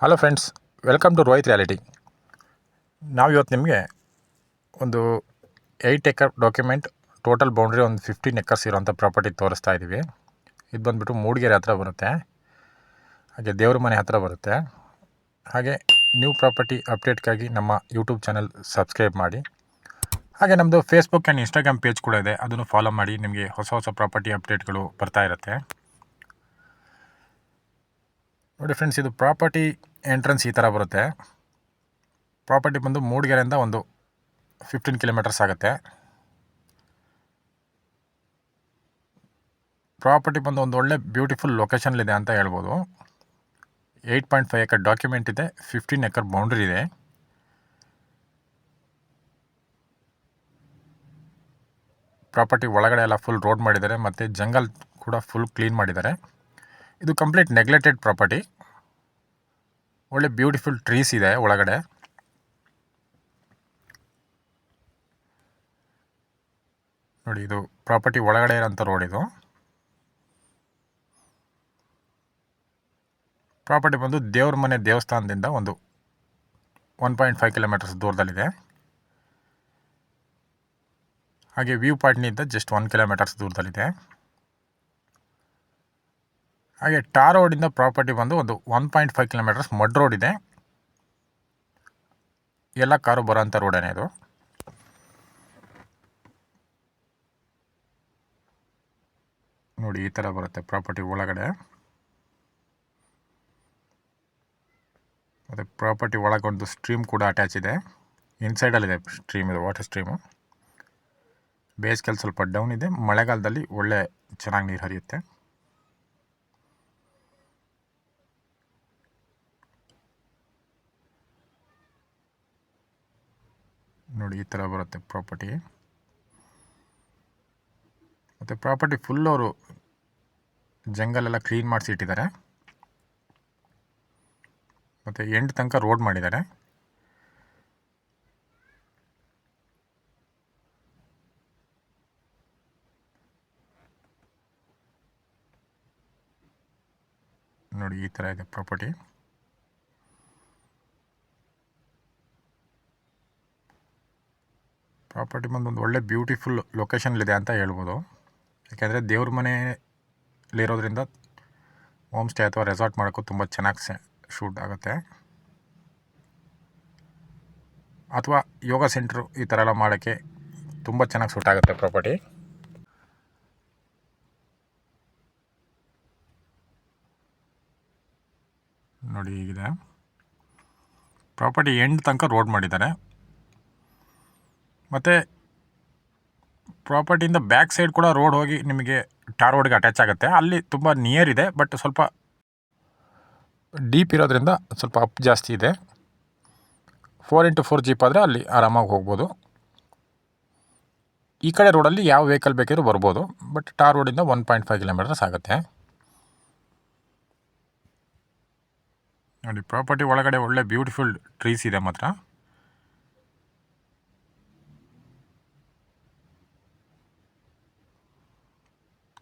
Hello friends, welcome to Rohit reality. ನಾವು ಇವತ್ತು ನಿಮಗೆ ಒಂದು 8 ಎಕರ್ ಡಾಕ್ಯುಮೆಂಟ್ ಟೋಟಲ್ ಬೌಂಡ್ರಿ ಒಂದು 15 ಎಕರ್ಸ್ ಇರೋಂಥ ಪ್ರಾಪರ್ಟಿ ತೋರಿಸ್ತಾ ಇದ್ದೀವಿ. ಇದು ಬಂದುಬಿಟ್ಟು ಮೂಡಿಗೆರೆ ಹತ್ರ ಬರುತ್ತೆ, ಹಾಗೆ ದೇವ್ರ ಮನೆ ಹತ್ರ ಬರುತ್ತೆ. ಹಾಗೆ ನ್ಯೂ ಪ್ರಾಪರ್ಟಿ ಅಪ್ಡೇಟ್ಗಾಗಿ ನಮ್ಮ ಯೂಟ್ಯೂಬ್ ಚಾನಲ್ ಸಬ್ಸ್ಕ್ರೈಬ್ ಮಾಡಿ. ಹಾಗೆ ನಮ್ಮದು ಫೇಸ್ಬುಕ್ ಆ್ಯಂಡ್ ಇನ್ಸ್ಟಾಗ್ರಾಮ್ ಪೇಜ್ ಕೂಡ ಇದೆ, ಅದನ್ನು ಫಾಲೋ ಮಾಡಿ. ನಿಮಗೆ ಹೊಸ ಹೊಸ ಪ್ರಾಪರ್ಟಿ ಅಪ್ಡೇಟ್ಗಳು ಬರ್ತಾ ಇರುತ್ತೆ. ನೋಡಿ ಫ್ರೆಂಡ್ಸ್, ಇದು ಪ್ರಾಪರ್ಟಿ ಎಂಟ್ರೆನ್ಸ್ ಈ ಥರ ಬರುತ್ತೆ. ಪ್ರಾಪರ್ಟಿ ಬಂದು ಮೂಡಿಗೆರೆಯಿಂದ ಒಂದು 15 ಕಿಲೋಮೀಟರ್ಸ್ ಆಗುತ್ತೆ. ಪ್ರಾಪರ್ಟಿ ಬಂದು ಒಂದು ಒಳ್ಳೆ ಬ್ಯೂಟಿಫುಲ್ ಲೊಕೇಶನ್ಲಿದೆ ಅಂತ ಹೇಳ್ಬೋದು. 8.5 ಎಕರ್ ಡಾಕ್ಯುಮೆಂಟ್ ಇದೆ, 15 ಎಕರ್ ಬೌಂಡ್ರಿ ಇದೆ. ಪ್ರಾಪರ್ಟಿ ಒಳಗಡೆ ಎಲ್ಲ ಫುಲ್ ರೋಡ್ ಮಾಡಿದ್ದಾರೆ, ಮತ್ತು ಜಂಗಲ್ ಕೂಡ ಫುಲ್ ಕ್ಲೀನ್ ಮಾಡಿದ್ದಾರೆ. ಇದು ಕಂಪ್ಲೀಟ್ ನೆಗ್ಲೆಕ್ಟೆಡ್ ಪ್ರಾಪರ್ಟಿ. ಒಳ್ಳೆ ಬ್ಯೂಟಿಫುಲ್ ಟ್ರೀಸ್ ಇದೆ ಒಳಗಡೆ. ನೋಡಿ, ಇದು ಪ್ರಾಪರ್ಟಿ ಒಳಗಡೆ ಇರೋಂಥ ರೋಡ್. ಇದು ಪ್ರಾಪರ್ಟಿ ಬಂದು ದೇವ್ರ ಮನೆ ದೇವಸ್ಥಾನದಿಂದ ಒಂದು 1.5 ಕಿಲೋಮೀಟರ್ಸ್ ದೂರದಲ್ಲಿದೆ. ಹಾಗೆ ವ್ಯೂ ಪಾಯಿಂಟ್ನಿಂದ ಜಸ್ಟ್ 1 ಕಿಲೋಮೀಟರ್ಸ್ ದೂರದಲ್ಲಿದೆ. ಹಾಗೆ ಟಾರ್ ರೋಡಿಂದ ಪ್ರಾಪರ್ಟಿ ಬಂದು ಒಂದು 1.5 ಕಿಲೋಮೀಟರ್ಸ್ ಮಡ್ ರೋಡ್ ಇದೆ. ಎಲ್ಲ ಕಾರು ಬರೋಂಥ ರೋಡೇನೆ ಇದು. ನೋಡಿ, ಈ ಥರ ಬರುತ್ತೆ ಪ್ರಾಪರ್ಟಿ ಒಳಗಡೆ. ಮತ್ತು ಪ್ರಾಪರ್ಟಿ ಒಳಗೊಂದು ಸ್ಟ್ರೀಮ್ ಕೂಡ ಅಟ್ಯಾಚ್ ಇದೆ. ಇನ್ಸೈಡಲ್ಲಿದೆ ಸ್ಟ್ರೀಮ್, ಇದು ವಾಟರ್ ಸ್ಟ್ರೀಮು. ಬೇಸಿಗೆಯಲ್ಲಿ ಸ್ವಲ್ಪ ಡೌನ್ ಇದೆ, ಮಳೆಗಾಲದಲ್ಲಿ ಒಳ್ಳೆ ಚೆನ್ನಾಗಿ ನೀರು ಹರಿಯುತ್ತೆ. ನೋಡಿ, ಈ ಥರ ಬರುತ್ತೆ ಪ್ರಾಪರ್ಟಿ. ಮತ್ತು ಪ್ರಾಪರ್ಟಿ ಫುಲ್ ಅವರು ಜಂಗಲೆಲ್ಲ ಕ್ಲೀನ್ ಮಾಡಿಸಿ ಇಟ್ಟಿದ್ದಾರೆ. ಮತ್ತು ಎಂಡ್ ತನಕ ರೋಡ್ ಮಾಡಿದ್ದಾರೆ. ನೋಡಿ, ಈ ಥರ ಇದೆ ಪ್ರಾಪರ್ಟಿ. ಪ್ರಾಪರ್ಟಿ ಬಂದು ಒಂದು ಒಳ್ಳೆ ಬ್ಯೂಟಿಫುಲ್ ಲೊಕೇಶನ್ಲಿದೆ ಅಂತ ಹೇಳ್ಬೋದು. ಯಾಕೆಂದರೆ ದೇವ್ರ ಮನೆಯಲ್ಲಿರೋದ್ರಿಂದ ಹೋಮ್ ಸ್ಟೇ ಅಥವಾ ರೆಸಾರ್ಟ್ ಮಾಡೋಕ್ಕೂ ತುಂಬ ಚೆನ್ನಾಗಿ ಶೂಟ್ ಆಗುತ್ತೆ. ಅಥವಾ ಯೋಗ ಸೆಂಟ್ರು ಈ ಥರ ಎಲ್ಲ ಮಾಡೋಕ್ಕೆ ತುಂಬ ಚೆನ್ನಾಗಿ ಸೂಟ್ ಆಗುತ್ತೆ ಪ್ರಾಪರ್ಟಿ. ನೋಡಿ, ಹೀಗಿದೆ ಪ್ರಾಪರ್ಟಿ. ಎಂಡ್ ತನಕ ರೋಡ್ ಮಾಡಿದ್ದಾರೆ. ಮತ್ತು ಪ್ರಾಪರ್ಟಿಯಿಂದ ಬ್ಯಾಕ್ ಸೈಡ್ ಕೂಡ ರೋಡ್ ಹೋಗಿ ನಿಮಗೆ ಟಾರ್ ರೋಡ್ಗೆ ಅಟ್ಯಾಚ್ ಆಗುತ್ತೆ. ಅಲ್ಲಿ ತುಂಬ ನಿಯರ್ ಇದೆ, ಬಟ್ ಸ್ವಲ್ಪ ಡೀಪ್ ಇರೋದ್ರಿಂದ ಸ್ವಲ್ಪ ಅಪ್ ಜಾಸ್ತಿ ಇದೆ. 4x4 ಜೀಪ್ ಆದರೆ ಅಲ್ಲಿ ಆರಾಮಾಗಿ ಹೋಗ್ಬೋದು. ಈ ಕಡೆ ರೋಡಲ್ಲಿ ಯಾವ ವೆಹಿಕಲ್ ಬೇಕಿದ್ರೂ ಬರ್ಬೋದು, ಬಟ್ ಟಾರ್ ರೋಡಿಂದ 1.5 ಕಿಲೋಮೀಟರ್ಸ್ ಆಗುತ್ತೆ. ನೋಡಿ, ಪ್ರಾಪರ್ಟಿ ಒಳಗಡೆ ಒಳ್ಳೆ ಬ್ಯೂಟಿಫುಲ್ ಟ್ರೀಸ್ ಇದೆ ಮಾತ್ರ.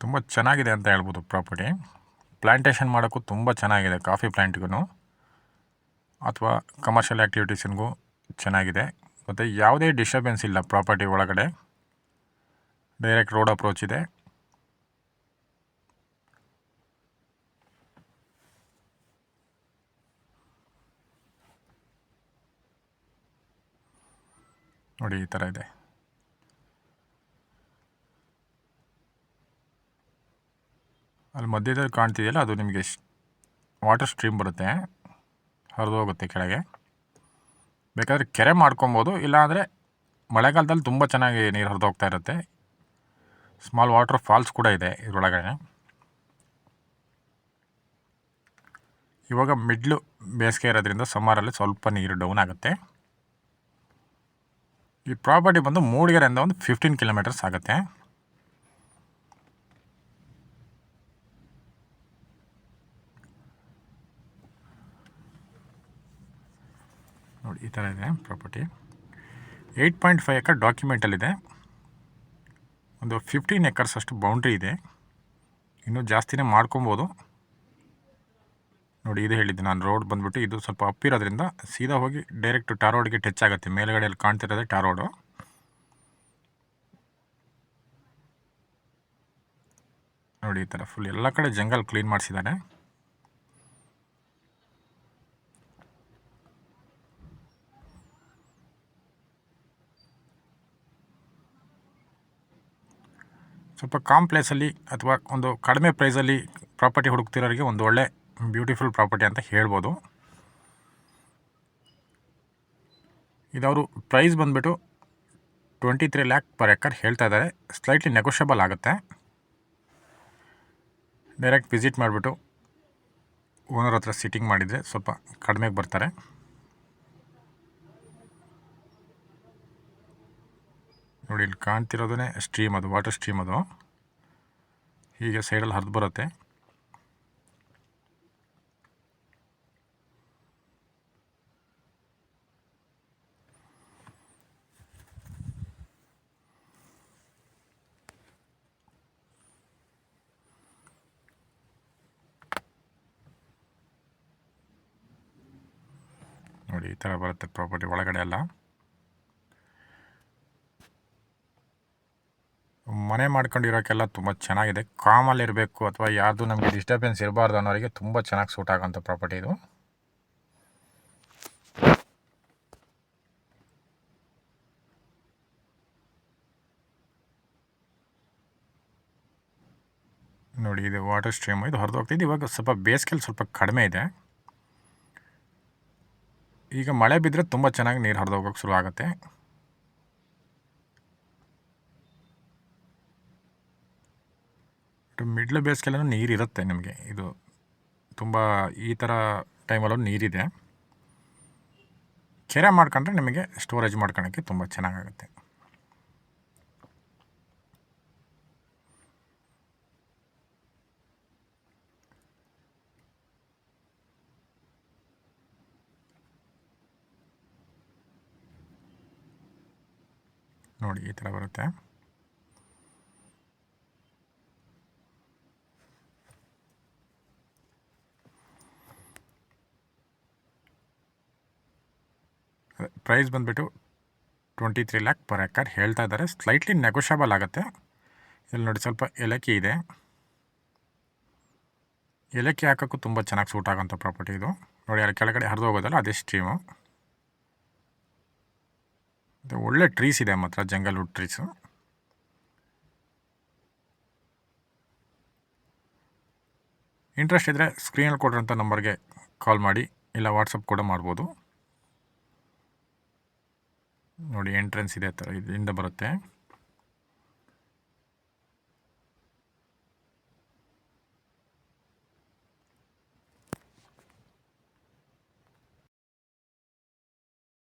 ತುಂಬ ಚೆನ್ನಾಗಿದೆ ಅಂತ ಹೇಳ್ಬೋದು ಪ್ರಾಪರ್ಟಿ. ಪ್ಲ್ಯಾಂಟೇಷನ್ ಮಾಡೋಕ್ಕೂ ತುಂಬ ಚೆನ್ನಾಗಿದೆ, ಕಾಫಿ ಪ್ಲ್ಯಾಂಟ್ಗೂ ಅಥವಾ ಕಮರ್ಷಿಯಲ್ ಆ್ಯಕ್ಟಿವಿಟೀಸ್ಗೂ ಚೆನ್ನಾಗಿದೆ. ಮತ್ತು ಯಾವುದೇ ಡಿಸ್ಟರ್ಬೆನ್ಸ್ ಇಲ್ಲ ಪ್ರಾಪರ್ಟಿ ಒಳಗಡೆ. ಡೈರೆಕ್ಟ್ ರೋಡ್ ಅಪ್ರೋಚ್ ಇದೆ. ನೋಡಿ, ಈ ಥರ ಇದೆ. ಅಲ್ಲಿ ಮಧ್ಯದಲ್ಲಿ ಕಾಣ್ತಿದೆಯಲ್ಲ, ಅದು ನಿಮಗೆ ವಾಟರ್ ಸ್ಟ್ರೀಮ್ ಬರುತ್ತೆ, ಹರಿದು ಹೋಗುತ್ತೆ ಕೆಳಗೆ. ಬೇಕಾದರೆ ಕೆರೆ ಮಾಡ್ಕೊಬೋದು, ಇಲ್ಲಾಂದರೆ ಮಳೆಗಾಲದಲ್ಲಿ ತುಂಬ ಚೆನ್ನಾಗಿ ನೀರು ಹರಿದು ಹೋಗ್ತಾ ಇರುತ್ತೆ. ಸ್ಮಾಲ್ ವಾಟರ್ ಫಾಲ್ಸ್ ಕೂಡ ಇದೆ ಇದರೊಳಗಡೆ. ಇವಾಗ ಮಿಡ್ಲು ಬೇಸಿಗೆ ಇರೋದ್ರಿಂದ ಸಮ್ಮರಲ್ಲಿ ಸ್ವಲ್ಪ ನೀರು ಡೌನ್ ಆಗುತ್ತೆ. ಈ ಪ್ರಾಪರ್ಟಿ ಬಂದು ಮೂಡಿಗೆರೆಯಿಂದ ಒಂದು 15 ಕಿಲೋಮೀಟರ್ಸ್ ಆಗುತ್ತೆ. ನೋಡಿ, ಈ ಥರ ಇದೆ ಪ್ರಾಪರ್ಟಿ. 8.5 ಎಕರ್ ಡಾಕ್ಯುಮೆಂಟಲ್ಲಿದೆ. ಒಂದು 15 ಎಕರ್ಸ್ ಅಷ್ಟು ಬೌಂಡ್ರಿ ಇದೆ. ಇನ್ನೂ ಜಾಸ್ತಿನೇ ಮಾಡ್ಕೊಬೋದು. ನೋಡಿ ಇದು ಹೇಳಿದ್ದು ನಾನು, ರೋಡ್ ಬಂದುಬಿಟ್ಟು ಇದು ಸ್ವಲ್ಪ ಅಪ್ ಇರೋದ್ರಿಂದ ಸೀದಾ ಹೋಗಿ ಡೈರೆಕ್ಟ್ ಟಾರ್ ರೋಡ್ಗೆ ಟಚ್ ಆಗುತ್ತೆ. ಮೇಲ್ಗಡೆಯಲ್ಲಿ ಕಾಣ್ತಿರೋದೇ ಟಾರ್ ರೋಡು. ನೋಡಿ ಈ ಥರ ಫುಲ್ ಎಲ್ಲ ಕಡೆ ಜಂಗಲ್ ಕ್ಲೀನ್ ಮಾಡಿಸಿದ್ದಾರೆ. ಸ್ವಲ್ಪ ಕಾಮ್ ಪ್ಲೇಸಲ್ಲಿ ಅಥವಾ ಒಂದು ಕಡಿಮೆ ಪ್ರೈಸಲ್ಲಿ ಪ್ರಾಪರ್ಟಿ ಹುಡುಕ್ತಿರೋರಿಗೆ ಒಂದು ಒಳ್ಳೆ ಬ್ಯೂಟಿಫುಲ್ ಪ್ರಾಪರ್ಟಿ ಅಂತ ಹೇಳ್ಬೋದು. ಇದವರು ಪ್ರೈಸ್ ಬಂದುಬಿಟ್ಟು 23 lakh per acre ಹೇಳ್ತಾ ಇದ್ದಾರೆ. ಸ್ಲೈಟ್ಲಿ ನೆಗೋಷಿಯಬಲ್ ಆಗುತ್ತೆ. ಡೈರೆಕ್ಟ್ ವಿಸಿಟ್ ಮಾಡಿಬಿಟ್ಟು ಓನರ್ ಹತ್ರ ಸಿಟ್ಟಿಂಗ್ ಮಾಡಿದರೆ ಸ್ವಲ್ಪ ಕಡಿಮೆಗೆ ಬರ್ತಾರೆ. ನೋಡಿ ಇಲ್ಲಿ ಕಾಣ್ತಿರೋದೇ ಸ್ಟ್ರೀಮ್, ಅದು ವಾಟರ್ ಸ್ಟ್ರೀಮ್. ಅದು ಹೀಗೆ ಸೈಡಲ್ಲಿ ಹರಿದು ಬರುತ್ತೆ. ನೋಡಿ ಈ ಥರ ಬರುತ್ತೆ ಪ್ರಾಪರ್ಟಿ ಒಳಗಡೆ ಎಲ್ಲ. ಮನೆ ಮಾಡ್ಕೊಂಡಿರೋಕ್ಕೆಲ್ಲ ತುಂಬ ಚೆನ್ನಾಗಿದೆ. ಕಾಮಲ್ಲಿರಬೇಕು ಅಥವಾ ಯಾರ್ದು ನಮಗೆ ಡಿಸ್ಟರ್ಬೆನ್ಸ್ ಇರಬಾರ್ದು ಅನ್ನೋರಿಗೆ ತುಂಬ ಚೆನ್ನಾಗಿ ಸೂಟ್ ಆಗೋಂಥ ಪ್ರಾಪರ್ಟಿ ಇದು. ನೋಡಿ ಇದು ವಾಟರ್ ಸ್ಟ್ರೀಮ್, ಇದು ಹರಿದು ಹೋಗ್ತಿದ್ದು. ಇವಾಗ ಸ್ವಲ್ಪ ಬೇಸಿಗೆಯಲ್ಲಿ ಸ್ವಲ್ಪ ಕಡಿಮೆ ಇದೆ. ಈಗ ಮಳೆ ಬಿದ್ದರೆ ತುಂಬ ಚೆನ್ನಾಗಿ ನೀರು ಹರಿದು ಹೋಗೋಕ್ಕೆ ಶುರು ಆಗುತ್ತೆ. ಮಿಡ್ಲ್ ಬೇಸಿಗೆಲ್ಲೂ ನೀರಿರುತ್ತೆ ನಿಮಗೆ. ಇದು ತುಂಬ ಈ ಥರ ಟೈಮಲ್ಲೂ ನೀರಿದೆ. ಕೆರೆ ಮಾಡ್ಕೊಂಡ್ರೆ ನಿಮಗೆ ಸ್ಟೋರೇಜ್ ಮಾಡ್ಕೊಳಕ್ಕೆ ತುಂಬ ಚೆನ್ನಾಗಾಗುತ್ತೆ. ನೋಡಿ ಈ ಥರ ಬರುತ್ತೆ. ಪ್ರೈಸ್ ಬಂದುಬಿಟ್ಟು 23 lakh per acre ಹೇಳ್ತಾ ಇದ್ದಾರೆ. ಸ್ಲೈಟ್ಲಿ ನೆಗೋಷಿಯಬಲ್ ಆಗುತ್ತೆ. ಇಲ್ಲಿ ನೋಡಿ ಸ್ವಲ್ಪ ಏಲಕ್ಕಿ ಇದೆ. ಏಲಕ್ಕಿ ಹಾಕೋಕ್ಕೂ ತುಂಬ ಚೆನ್ನಾಗಿ ಸೂಟ್ ಆಗೋಂಥ ಪ್ರಾಪರ್ಟಿ ಇದು. ನೋಡಿ ಅಲ್ಲಿ ಕೆಳಗಡೆ ಹರಿದು ಹೋಗೋದಲ್ಲ, ಅದೇ ಸ್ಟ್ರೀಮು. ಇದು ಒಳ್ಳೆ ಟ್ರೀಸ್ ಇದೆ ಮಾತ್ರ, ಜಂಗಲ್ ವುಡ್ ಟ್ರೀಸು. ಇಂಟ್ರೆಸ್ಟ್ ಇದ್ದರೆ ಸ್ಕ್ರೀನಲ್ಲಿ ಕೊಟ್ಟಿರೋಂಥ ನಂಬರ್ಗೆ ಕಾಲ್ ಮಾಡಿ, ಇಲ್ಲ ವಾಟ್ಸಪ್ ಕೂಡ ಮಾಡ್ಬೋದು. ನೋಡಿ ಎಂಟ್ರೆನ್ಸ್ ಇದೆ, ಥರ ಇದರಿಂದ ಬರುತ್ತೆ.